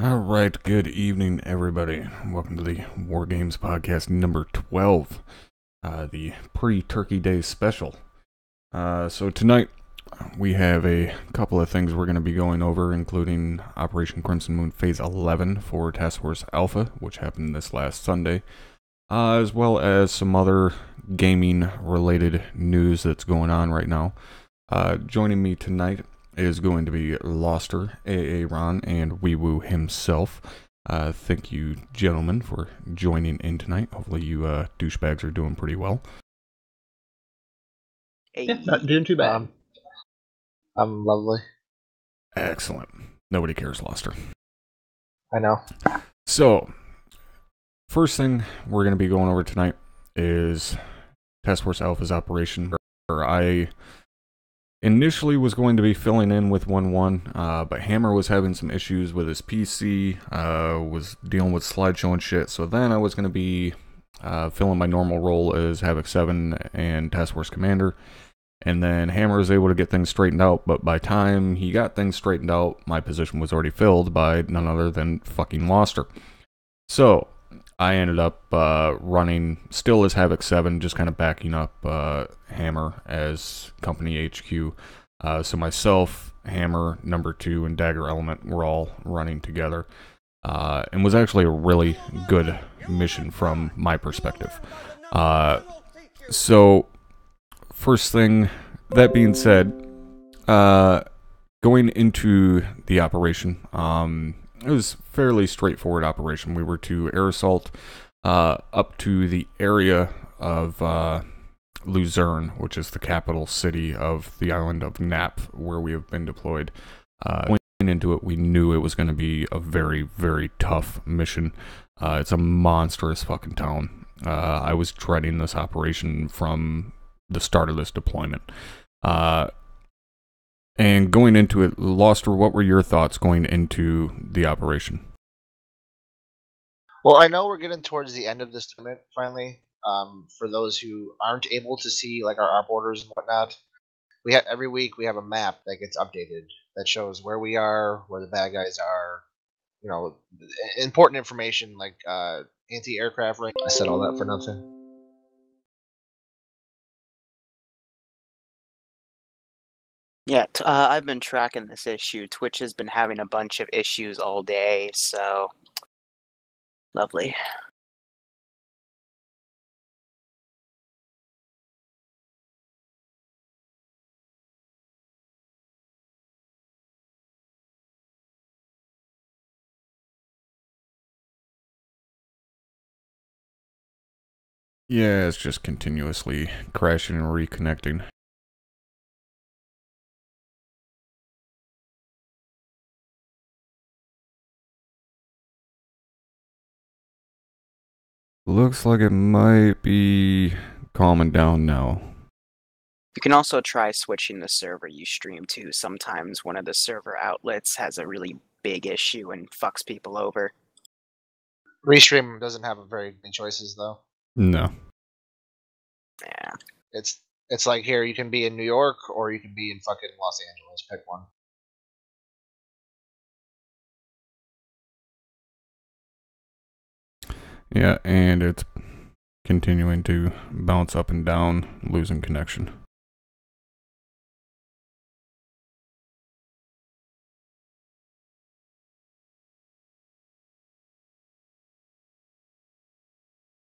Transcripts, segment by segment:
All right, good evening, everybody. Welcome to the War Games Podcast number 12, the pre-Turkey Day special. So tonight, we have a couple of things we're going to be going over, including Operation Crimson Moon Phase 11 for Task Force Alpha, which happened this last Sunday, as well as some other gaming-related news that's going on right now. Joining me tonight is going to be Loster, AA Ron, and Wee Woo himself. Thank you, gentlemen, for joining in tonight. Hopefully you douchebags are doing pretty well. Yeah, not doing too bad. I'm lovely. Excellent. Nobody cares, Loster. I know. So, first thing we're going to be going over tonight is Task Force Alpha's operation. I initially was going to be filling in with 1-1, but Hammer was having some issues with his PC, was dealing with slideshow and shit, so then I was going to be filling my normal role as Havoc 7 and Task Force Commander, and then Hammer was able to get things straightened out, but by time he got things straightened out, my position was already filled by none other than fucking Loster. So, I ended up running still as Havoc 7, just kind of backing up Hammer as Company HQ. So myself, Hammer, Number 2, and Dagger Element were all running together. And was actually a really good mission from my perspective. So, first thing, that being said, going into the operation, it was a fairly straightforward operation. We were to air assault up to the area of Luzerne, which is the capital city of the island of Nap, where we have been deployed. Going into it, we knew it was going to be a very, very tough mission. It's a monstrous fucking town. I was dreading this operation from the start of this deployment. And going into it, Loster, what were your thoughts going into the operation? Well, I know we're getting towards the end of this tournament finally. For those who aren't able to see like our ARP orders and whatnot, every week we have a map that gets updated that shows where we are, where the bad guys are, important information like anti-aircraft range. I said all that for nothing. Yeah, I've been tracking this issue. Twitch has been having a bunch of issues all day, so lovely. Yeah, it's just continuously crashing and reconnecting. Looks like it might be calming down now. You can also try switching the server you stream to. Sometimes one of the server outlets has a really big issue and fucks people over. Restream doesn't have a very many choices though. No. Yeah. It's like here you can be in New York or you can be in fucking Los Angeles. Pick one. Yeah, and it's continuing to bounce up and down, losing connection.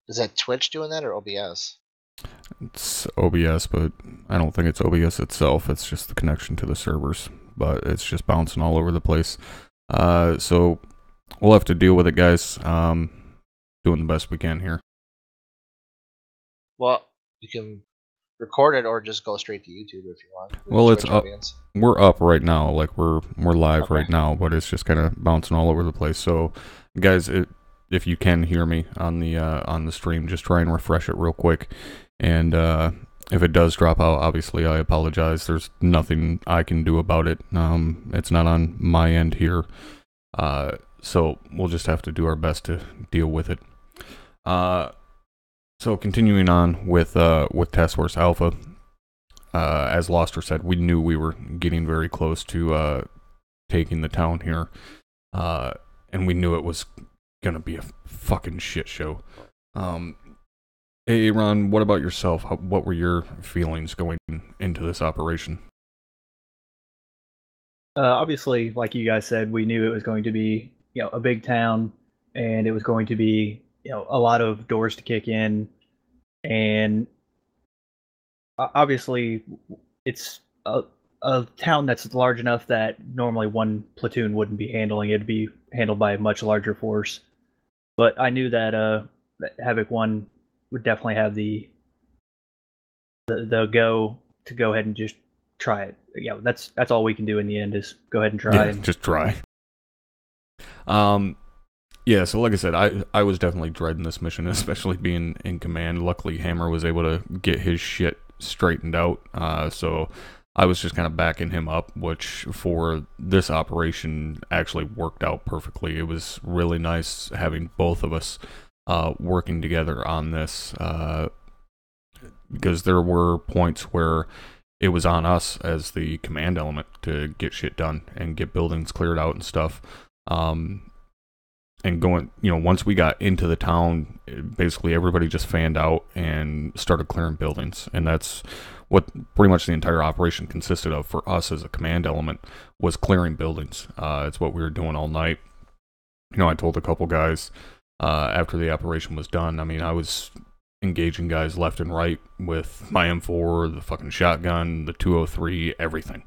Is that Twitch doing that or OBS? It's OBS, but I don't think it's OBS itself. It's just the connection to the servers, but it's just bouncing all over the place. So we'll have to deal with it, guys. Doing the best we can here. Well, you can record it or just go straight to YouTube if you want. Well, it's up. We're up right now, like we're live right now, but it's just kind of bouncing all over the place. So, guys, if you can hear me on the stream, just try and refresh it real quick. And if it does drop out, obviously I apologize. There's nothing I can do about it. It's not on my end here. So we'll just have to do our best to deal with it. So continuing on with Task Force Alpha, as Loster said, we knew we were getting very close to taking the town here. and we knew it was gonna be a fucking shit show. Hey, Ron, what about yourself? What were your feelings going into this operation? Obviously, like you guys said, we knew it was going to be, a big town, and it was going to be, a lot of doors to kick in, and obviously, it's a town that's large enough that normally one platoon wouldn't be handling it; it'd be handled by a much larger force. But I knew that Havoc One would definitely have the go to go ahead and just try it. That's all we can do in the end is go ahead and try. Yeah, just try. Yeah, so like I said, I was definitely dreading this mission, especially being in command. Luckily, Hammer was able to get his shit straightened out, so I was just kind of backing him up, which for this operation actually worked out perfectly. It was really nice having both of us working together on this, because there were points where it was on us as the command element to get shit done and get buildings cleared out and stuff. And going, once we got into the town, basically everybody just fanned out and started clearing buildings. And that's what pretty much the entire operation consisted of for us as a command element, was clearing buildings. It's what we were doing all night. I told a couple guys after the operation was done, I was engaging guys left and right with my M4, the fucking shotgun, the 203, everything.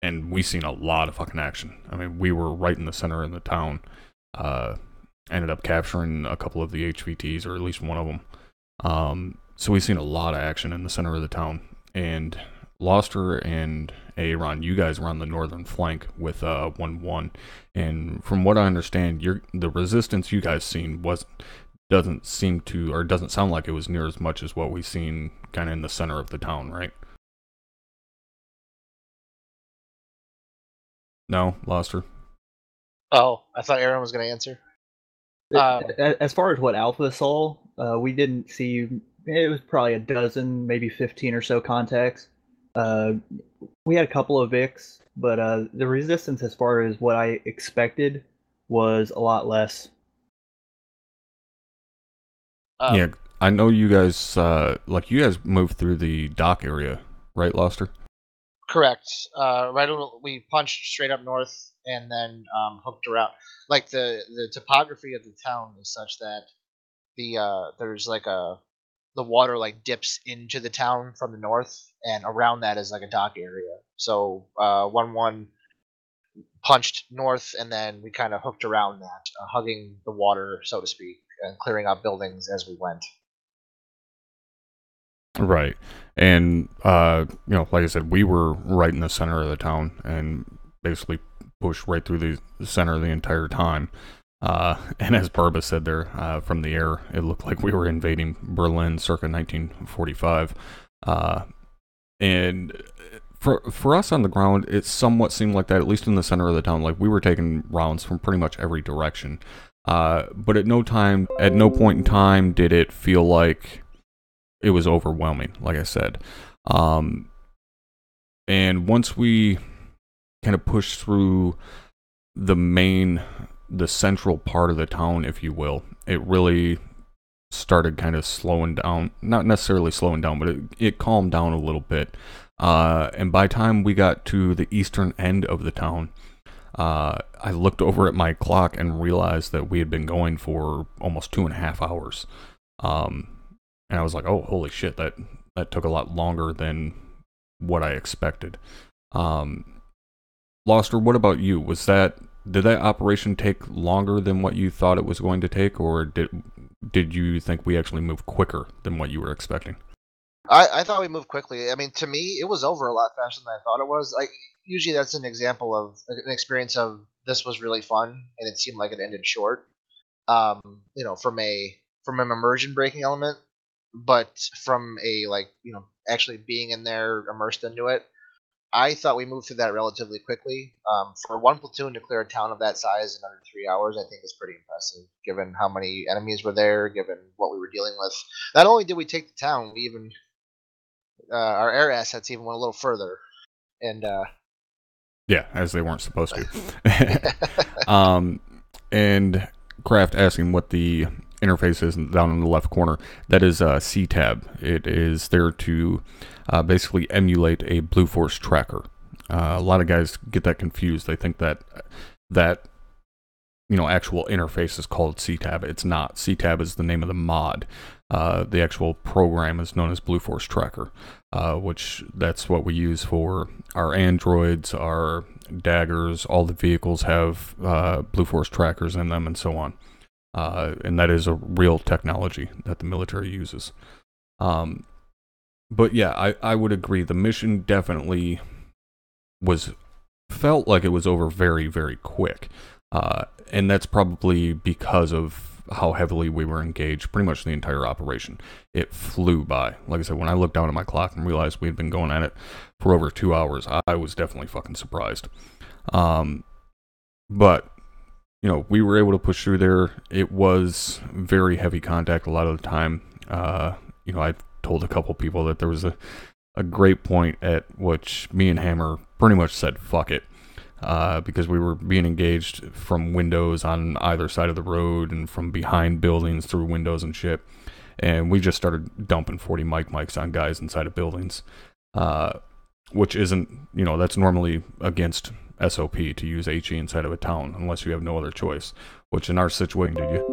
And we seen a lot of fucking action. We were right in the center of the town. Ended up capturing a couple of the HVTs, or at least one of them. So we seen a lot of action in the center of the town. And Loster and Aaron, you guys were on the northern flank with 1-1. And from what I understand, the resistance you guys seen doesn't sound like it was near as much as what we seen kind of in the center of the town, right? No, Loster? Oh, I thought Aaron was going to answer. As far as what Alpha saw, we didn't see. It was probably a dozen, maybe 15 or so contacts. We had a couple of Vics, but the resistance, as far as what I expected, was a lot less. Yeah, I know you guys. You guys moved through the dock area, right, Loster? Correct. We punched straight up north and then hooked around. Like the topography of the town is such that there's the water dips into the town from the north, and around that is a dock area. So 1-1 punched north, and then we kind of hooked around that, hugging the water, so to speak, and clearing out buildings as we went. Right. And, like I said, we were right in the center of the town and basically pushed right through the center the entire time. And as Barba said there, from the air, it looked like we were invading Berlin circa 1945. And for us on the ground, it somewhat seemed like that, at least in the center of the town. Like, we were taking rounds from pretty much every direction. But at no point in time did it feel like it was overwhelming, like I said. And once we kind of pushed through the central part of the town, if you will, it really started kind of slowing down. Not necessarily slowing down, but it calmed down a little bit. And by the time we got to the eastern end of the town, I looked over at my clock and realized that we had been going for almost 2.5 hours. And I was like, oh, holy shit, that took a lot longer than what I expected. Loster, what about you? Did that operation take longer than what you thought it was going to take, or did you think we actually moved quicker than what you were expecting? I thought we moved quickly. To me, it was over a lot faster than I thought it was. Usually that's an example of an experience of this was really fun, and it seemed like it ended short. From an immersion breaking element, but from a actually being in there, immersed into it, I thought we moved through that relatively quickly. For one platoon to clear a town of that size in under 3 hours, I think is pretty impressive, given how many enemies were there, given what we were dealing with. Not only did we take the town, we even our air assets even went a little further, and Yeah, as they weren't supposed to. And Kraft asking what the interface is down in the left corner. That is CTAB. It is there to basically emulate a Blue Force tracker. A lot of guys get that confused. They think that actual interface is called CTAB. It's not. CTAB is the name of the mod. The actual program is known as Blue Force Tracker, which that's what we use for our androids, our daggers. All the vehicles have Blue Force trackers in them, and so on. And that is a real technology that the military uses. But yeah, I would agree. The mission definitely felt like it was over very, very quick. And that's probably because of how heavily we were engaged pretty much the entire operation. It flew by. Like I said, when I looked down at my clock and realized we had been going at it for over 2 hours, I was definitely fucking surprised. But, we were able to push through there. It was very heavy contact a lot of the time. I told a couple people that there was a great point at which me and Hammer pretty much said, fuck it. Because we were being engaged from windows on either side of the road and from behind buildings through windows and shit. And we just started dumping 40 mics on guys inside of buildings, which isn't, that's normally against SOP to use HE inside of a town unless you have no other choice, which in our situation, did you?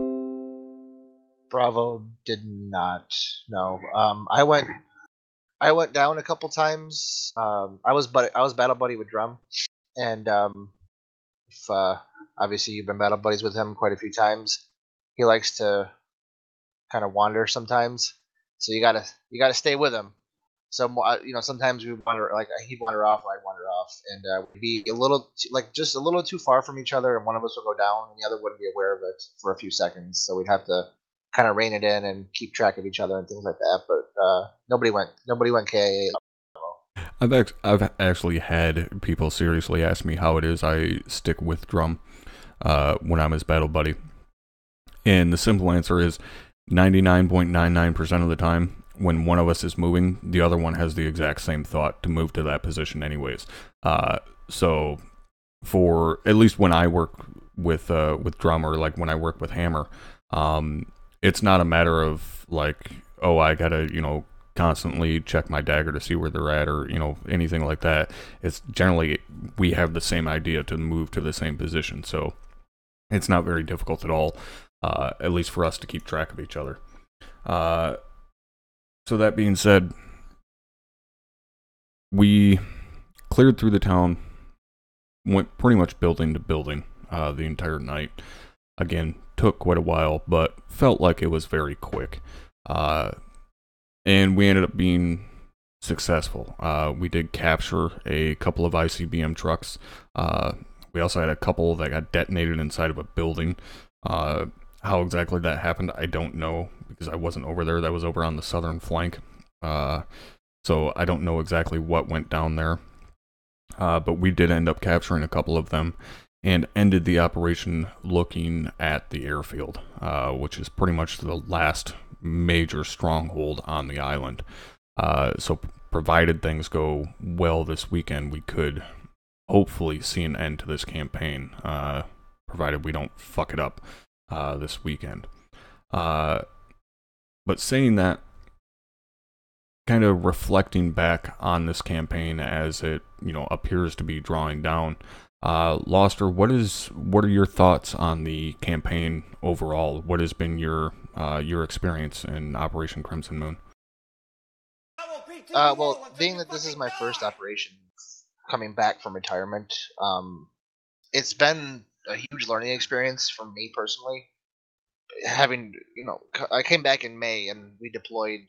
Bravo did not. No. I went down a couple times. I was battle buddy with Drum. And if obviously you've been battle buddies with him quite a few times, he likes to kind of wander sometimes. So you gotta stay with him. So sometimes we wander, like he'd wander off, I'd wander off, and we'd be just a little too far from each other, and one of us would go down, and the other wouldn't be aware of it for a few seconds. So we'd have to kind of rein it in and keep track of each other and things like that. But nobody went KIA. I've actually had people seriously ask me how it is I stick with Drum when I'm his battle buddy. And the simple answer is 99.99% of the time, when one of us is moving, the other one has the exact same thought to move to that position anyways. So for at least when I work with Drum, or like when I work with Hammer, it's not a matter of like, oh, I gotta, constantly check my dagger to see where they're at, or anything like that. It's generally we have the same idea to move to the same position, so it's not very difficult at all, at least for us to keep track of each other. So that being said, we cleared through the town, went pretty much building to building the entire night. Again, took quite a while, but felt like it was very quick. And we ended up being successful. We did capture a couple of ICBM trucks. We also had a couple that got detonated inside of a building. How exactly that happened, I don't know, because I wasn't over there. That was over on the southern flank. So I don't know exactly what went down there. But we did end up capturing a couple of them and ended the operation looking at the airfield, which is pretty much the last major stronghold on the island. So provided things go well this weekend, we could hopefully see an end to this campaign, provided we don't fuck it up this weekend. But saying that, kind of reflecting back on this campaign as it appears to be drawing down, Loster, what are your thoughts on the campaign overall? What has been your experience in Operation Crimson Moon? Well, being that this is my first operation coming back from retirement, it's been a huge learning experience for me personally. Having, I came back in May and we deployed,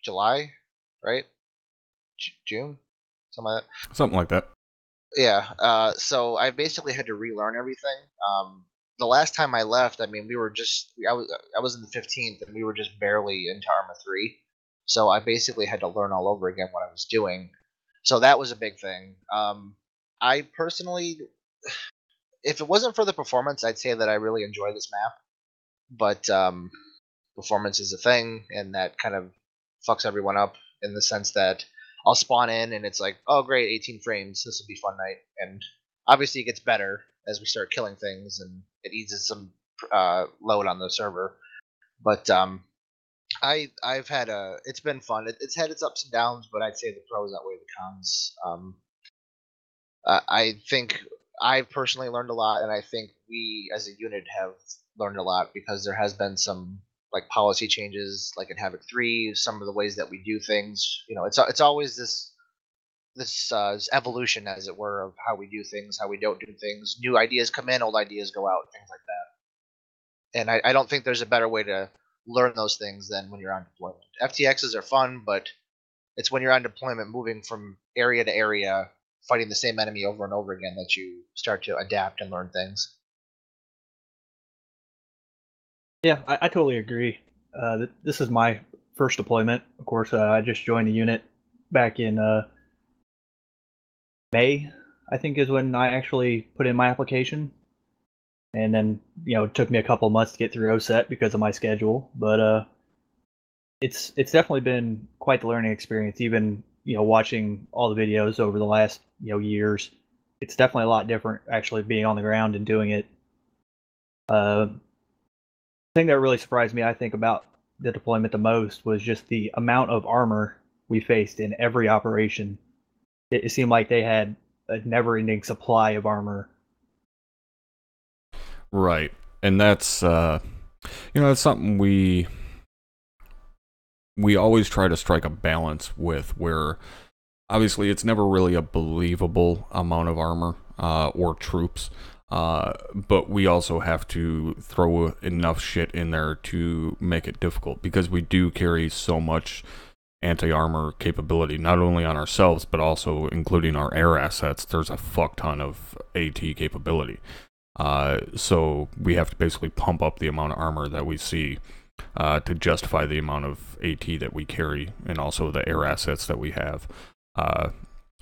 July, right? June? Something like that. Yeah, so I basically had to relearn everything. The last time I left, I mean, I was in the 15th and we were just barely into Arma 3. So I basically had to learn all over again what I was doing. So that was a big thing. I personally, if it wasn't for the performance, I'd say that I really enjoy this map. But performance is a thing, and that kind of fucks everyone up in the sense that I'll spawn in and it's like, oh great, 18 frames. This will be fun night. And obviously it gets better as we start killing things and it eases some load on the server. But I've had it's been fun. It's had its ups and downs, but I'd say the pros outweigh the cons. I think I've personally learned a lot, and I think we as a unit have learned a lot because there has been some like policy changes, like in Havoc 3, some of the ways that we do things. You know, it's always this evolution, as it were, of how we do things, how we don't do things. New ideas come in, old ideas go out, things like that. And I don't think there's a better way to learn those things than when you're on deployment. FTXs are fun, but it's when you're on deployment, moving from area to area, fighting the same enemy over and over again, that you start to adapt and learn things. Yeah, I totally agree. This is my first deployment. Of course, I just joined the unit back in May, I think is when I actually put in my application. And then, it took me a couple months to get through OSET because of my schedule. But it's definitely been quite the learning experience, even, watching all the videos over the last, years. It's definitely a lot different actually being on the ground and doing it. The thing that really surprised me, I think, about the deployment the most was just the amount of armor we faced in every operation. It seemed like they had a never-ending supply of armor. Right. And that's it's something we always try to strike a balance with, where obviously it's never really a believable amount of armor or troops, but we also have to throw enough shit in there to make it difficult, because we do carry so much anti-armor capability, not only on ourselves but also including our air assets. There's a fuck ton of AT capability. So we have to basically pump up the amount of armor that we see to justify the amount of AT that we carry, and also the air assets that we have.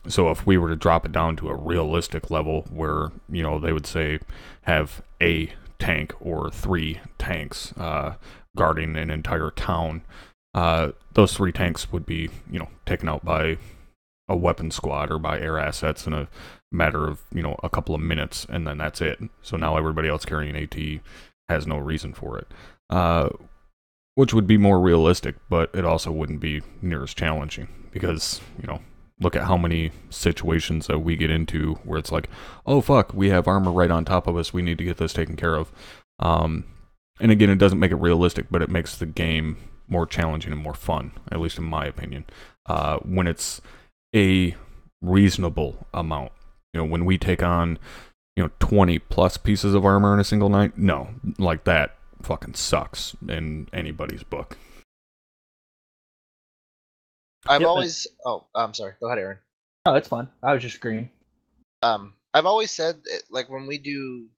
So if we were to drop it down to a realistic level where, they would say have a tank or 3 tanks guarding an entire town, those 3 tanks would be, taken out by a weapon squad or by air assets in a matter of, a couple of minutes, and then that's it. So now everybody else carrying AT has no reason for it. Which would be more realistic, but it also wouldn't be near as challenging, because, look at how many situations that we get into where it's like, oh fuck, we have armor right on top of us, we need to get this taken care of. And again, it doesn't make it realistic, but it makes the game more challenging and more fun, at least in my opinion, when it's a reasonable amount. When we take on 20 plus pieces of armor in a single night, no, like that fucking sucks in anybody's book. I've always I'm sorry, go ahead, Aaron. No, it's fine. I was just agreeing. I've always said, like, when we do,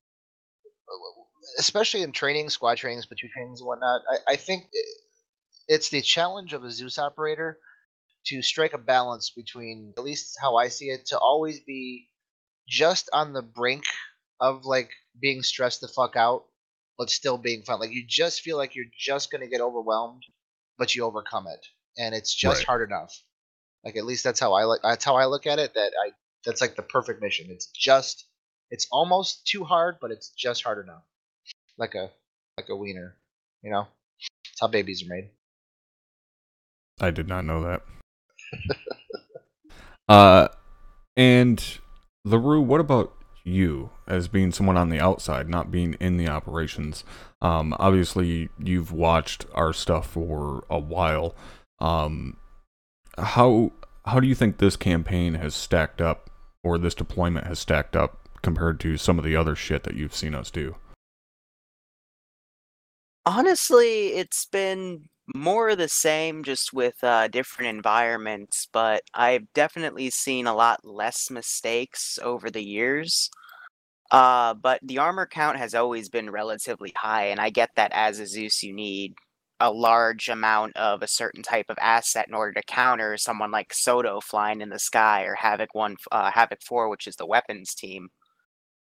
especially in training, squad trainings, platoon trainings and whatnot, I think it's the challenge of a Zeus operator to strike a balance between, at least how I see it, to always be just on the brink of like being stressed the fuck out, but still being fun. Like, you just feel like you're just gonna get overwhelmed, but you overcome it, and it's just Right. hard enough. Like, at least that's how I look at it. That's like the perfect mission. It's almost too hard, but it's just hard enough. Like a wiener, It's how babies are made. I did not know that. And LaRue, what about you, as being someone on the outside, not being in the operations? Obviously, you've watched our stuff for a while. How do you think this campaign has stacked up, or this deployment has stacked up, compared to some of the other shit that you've seen us do? Honestly, it's been more of the same, just with different environments, but I've definitely seen a lot less mistakes over the years. But the armor count has always been relatively high, and I get that as a Zeus you need a large amount of a certain type of asset in order to counter someone like Soto flying in the sky, or Havoc 4, which is the weapons team.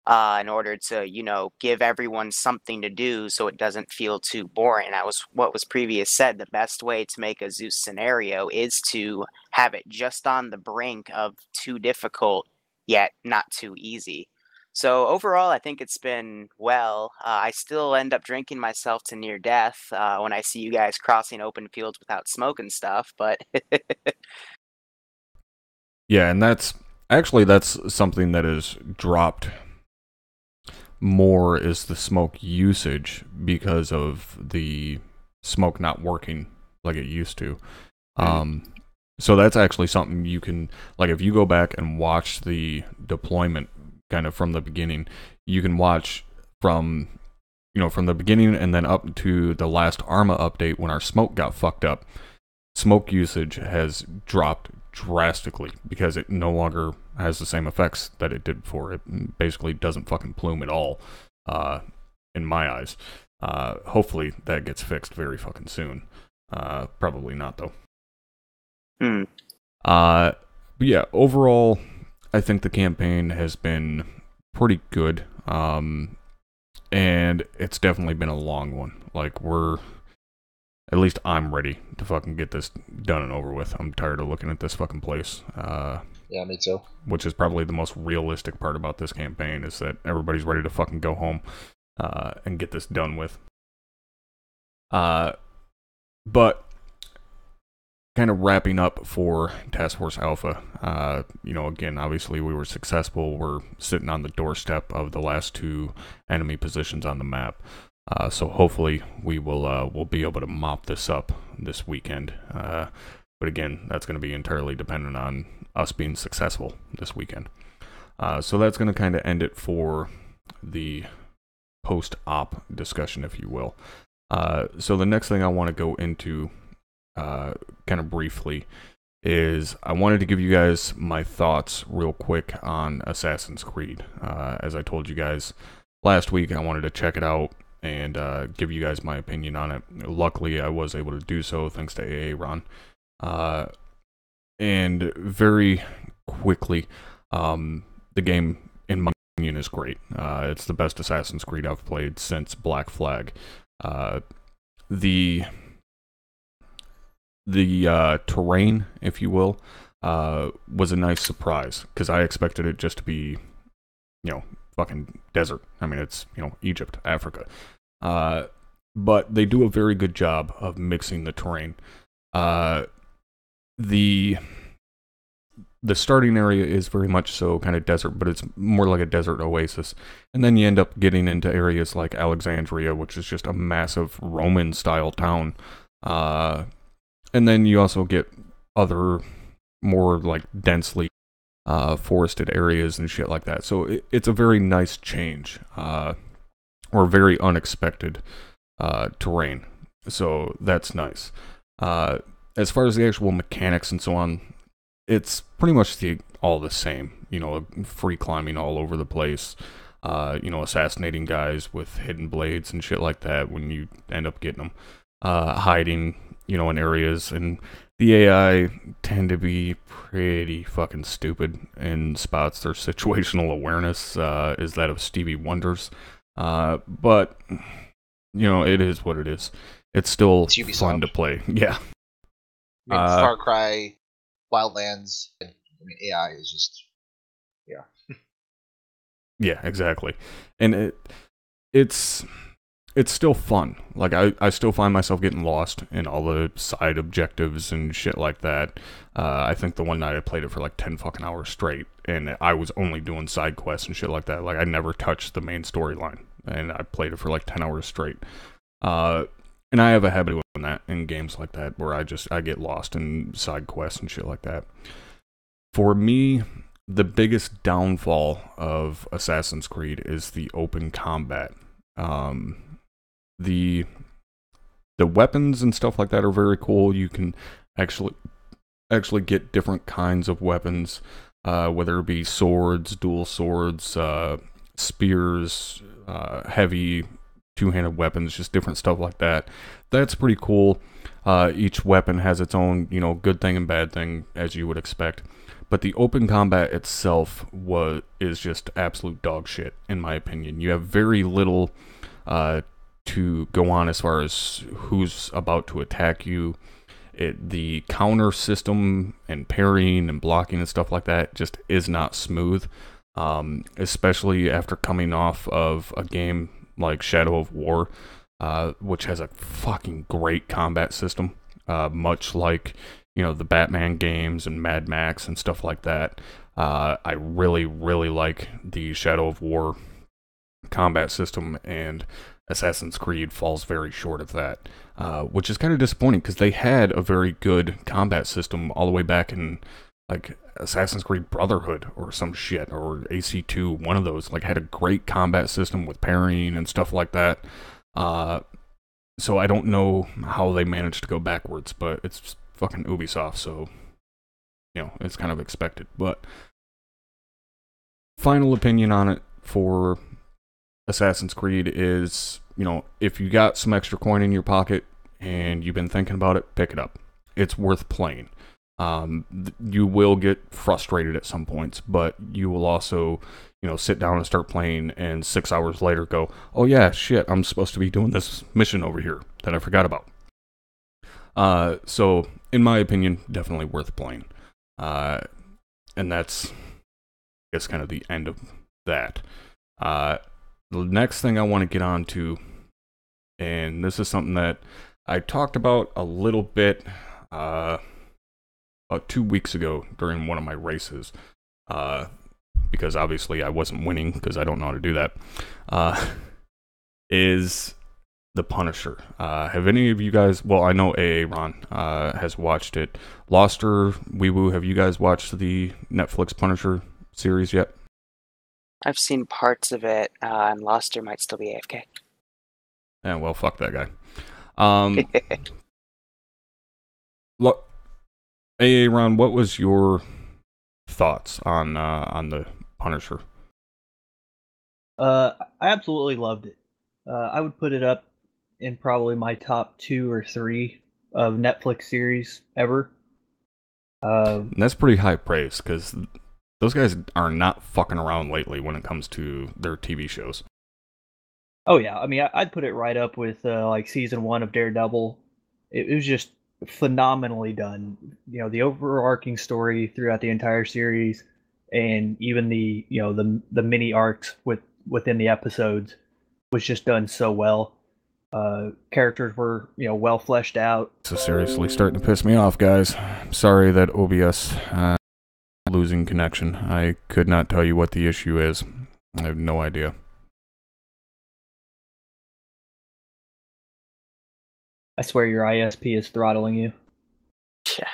in order to, give everyone something to do so it doesn't feel too boring. That was what was previous said. The best way to make a Zeus scenario is to have it just on the brink of too difficult, yet not too easy. So overall, I think it's been well. I still end up drinking myself to near death when I see you guys crossing open fields without smoke and stuff, but... Yeah, and that's something that is dropped more, is the smoke usage, because of the smoke not working like it used to. So that's actually something you can, like, if you go back and watch the deployment kind of from the beginning, you can watch from the beginning and then up to the last Arma update when our smoke got fucked up. Smoke usage has dropped drastically because it no longer has the same effects that it did before. It basically doesn't fucking plume at all, in my eyes. Hopefully that gets fixed very fucking soon. Probably not, though. But yeah, overall, I think the campaign has been pretty good. And it's definitely been a long one. Like, at least I'm ready to fucking get this done and over with. I'm tired of looking at this fucking place. Yeah, me too. Which is probably the most realistic part about this campaign, is that everybody's ready to fucking go home and get this done with. But kind of wrapping up for Task Force Alpha, again, obviously we were successful. We're sitting on the doorstep of the last 2 enemy positions on the map. So hopefully we'll be able to mop this up this weekend. But again, that's going to be entirely dependent on us being successful this weekend. So that's going to kind of end it for the post-op discussion, if you will. So the next thing I want to go into kind of briefly is I wanted to give you guys my thoughts real quick on Assassin's Creed. As I told you guys last week, I wanted to check it out and give you guys my opinion on it. Luckily, I was able to do so thanks to AA Ron. And very quickly, the game, in my opinion, is great. It's the best Assassin's Creed I've played since Black Flag. The terrain, if you will, was a nice surprise, because I expected it just to be, fucking desert. I mean, it's, Egypt, Africa. But they do a very good job of mixing the terrain. The starting area is very much so kind of desert, but it's more like a desert oasis. And then you end up getting into areas like Alexandria, which is just a massive Roman-style town. And then you also get other more like densely forested areas and shit like that. So it's a very nice change, or very unexpected terrain. So that's nice. As far as the actual mechanics and so on, it's pretty much all the same. Free climbing all over the place. Assassinating guys with hidden blades and shit like that when you end up getting them. Hiding, in areas, and the AI tend to be pretty fucking stupid in spots. Their situational awareness is that of Stevie Wonder's. But, it is what it is. It's still fun to play. Yeah. Far Cry, Wildlands, AI is just, yeah. Yeah, exactly. And it's still fun. Like, I still find myself getting lost in all the side objectives and shit like that. I think the one night I played it for like 10 fucking hours straight, and I was only doing side quests and shit like that. Like, I never touched the main storyline, and I played it for like 10 hours straight. And I have a habit of doing that in games like that, where I get lost in side quests and shit like that. For me, the biggest downfall of Assassin's Creed is the open combat. The weapons and stuff like that are very cool. You can actually get different kinds of weapons, whether it be swords, dual swords, spears, heavy two-handed weapons, just different stuff like that. That's pretty cool. Each weapon has its own, good thing and bad thing, as you would expect. but the open combat itself is just absolute dog shit, in my opinion. You have very little to go on as far as who's about to attack you. The counter system and parrying and blocking and stuff like that just is not smooth, especially after coming off of a game like Shadow of War, which has a fucking great combat system, much like, you know, the Batman games and Mad Max and stuff like that. I really, really like the Shadow of War combat system, and Assassin's Creed falls very short of that, which is kind of disappointing because they had a very good combat system all the way back in like Assassin's Creed Brotherhood or some shit, or AC2, one of those, like, had a great combat system with parrying and stuff like that. So I don't know how they managed to go backwards, but it's fucking Ubisoft, so, you know, it's kind of expected. But final opinion on it for Assassin's Creed is, you know, if you got some extra coin in your pocket and you've been thinking about it, pick it up. It's worth playing. You will get frustrated at some points, but you will also, you know, sit down and start playing, and 6 hours later go, oh yeah, shit, I'm supposed to be doing this mission over here that I forgot about. So, in my opinion, definitely worth playing. And that's, I guess, kind of the end of that. The next thing I want to get on to, and this is something that I talked about a little bit about 2 weeks ago during one of my races, because obviously I wasn't winning because I don't know how to do that, is the Punisher. Have any of you guys, well, I know Ron has watched it. Loster, Weewoo, have you guys watched the Netflix Punisher series yet? I've seen parts of it, and Loster might still be AFK. Yeah, well, fuck that guy. Look, Ron, what was your thoughts on the Punisher? I absolutely loved it. I would put it up in probably my top 2 or 3 of Netflix series ever. And that's pretty high praise, because those guys are not fucking around lately when it comes to their TV shows. Oh yeah, I mean, I'd put it right up with like season 1 of Daredevil. It was just phenomenally done. You know, the overarching story throughout the entire series, and even the, you know, the mini arcs within the episodes was just done so well. Characters were, you know, well fleshed out. This is seriously starting to piss me off, guys. I'm sorry that OBS losing connection. I could not tell you what the issue is. I have no idea. I swear your ISP is throttling you. Yeah.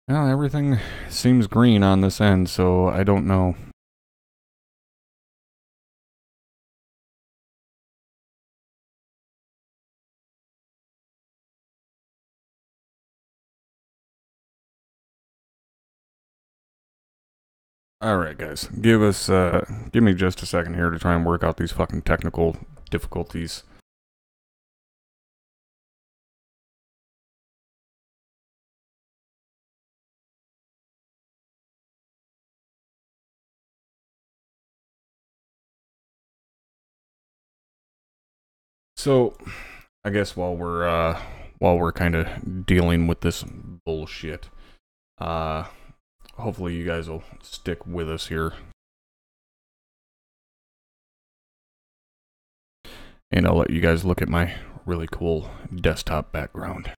Well, everything seems green on this end, so I don't know. Alright, guys. Give me just a second here to try and work out these fucking technical difficulties. So, I guess while we're kind of dealing with this bullshit, hopefully you guys will stick with us here. And I'll let you guys look at my really cool desktop background.